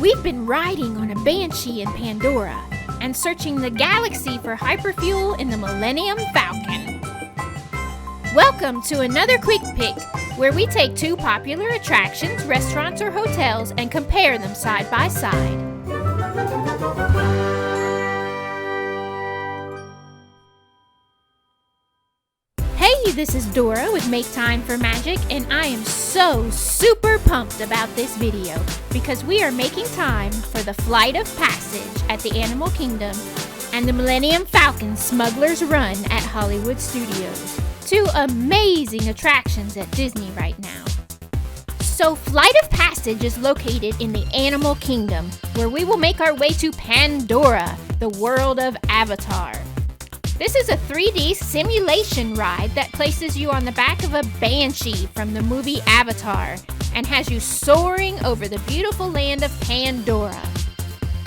We've been riding on a banshee in Pandora and searching the galaxy for hyperfuel in the Millennium Falcon. Welcome to another Quick Pick, where we take two popular attractions, restaurants, or hotels and compare them side by side. Hey, this is Dora with Make Time for Magic, and I am so super pumped about this video because we are making time for the Flight of Passage at the Animal Kingdom and the Millennium Falcon Smuggler's Run at Hollywood Studios. Two amazing attractions at Disney right now. So Flight of Passage is located in the Animal Kingdom, where we will make our way to Pandora, the world of Avatar. This is a 3D simulation ride that places you on the back of a banshee from the movie Avatar and has you soaring over the beautiful land of Pandora.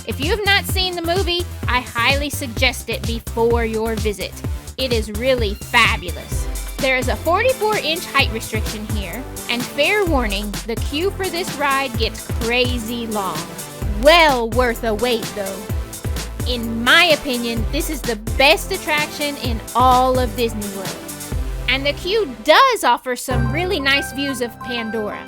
If you have not seen the movie, I highly suggest it before your visit. It is really fabulous. There is a 44-inch height restriction here, and fair warning, the queue for this ride gets crazy long. Well worth a wait though. In my opinion, this is the best attraction in all of Disney World. And the queue does offer some really nice views of Pandora.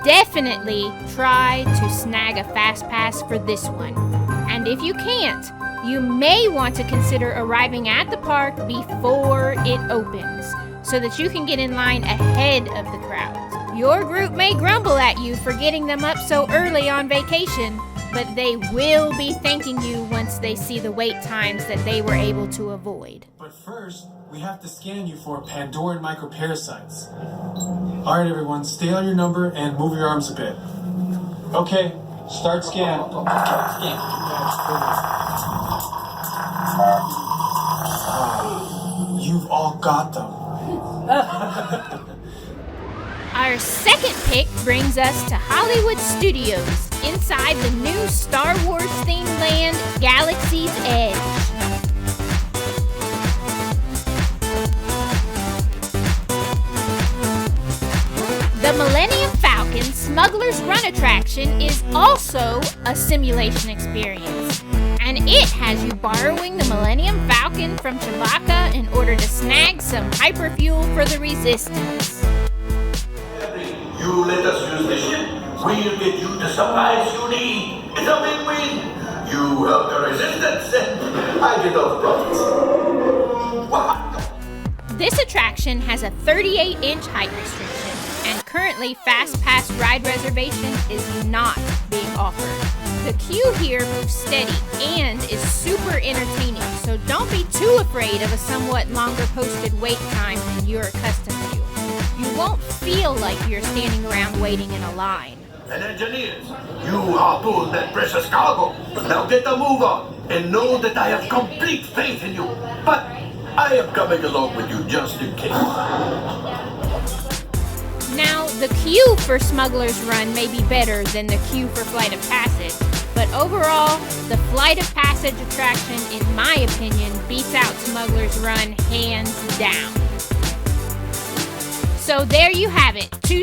Definitely try to snag a fast pass for this one. And if you can't, you may want to consider arriving at the park before it opens so that you can get in line ahead of the crowd. Your group may grumble at you for getting them up so early on vacation, but they will be thanking you once they see the wait times that they were able to avoid. But first, we have to scan you for Pandoran microparasites. Alright everyone, stay on your number and move your arms a bit. Okay, start scan. You've all got them. Our second pick brings us to Hollywood Studios, inside the new Star Wars themed land, Galaxy's Edge. The Millennium Falcon Smugglers Run attraction is also a simulation experience, and it has you borrowing the Millennium Falcon from Chewbacca in order to snag some hyperfuel for the Resistance. You let us use the ship, we'll get you the supplies you need. It's a win-win. You help the Resistance, and I get off profits. This attraction has a 38-inch height restriction, and currently Fast Pass ride reservation is not being offered. The queue here moves steady and is super entertaining, so don't be too afraid of a somewhat longer posted wait time than you're accustomed to. You won't feel like you're standing around waiting in a line. And engineers, you harpooned that precious cargo. Now get a move on and know that I have complete faith in you. But I am coming along with you just in case. Now, the queue for Smugglers Run may be better than the queue for Flight of Passage, but overall, the Flight of Passage attraction, in my opinion, beats out Smugglers Run hands down. So there you have it, two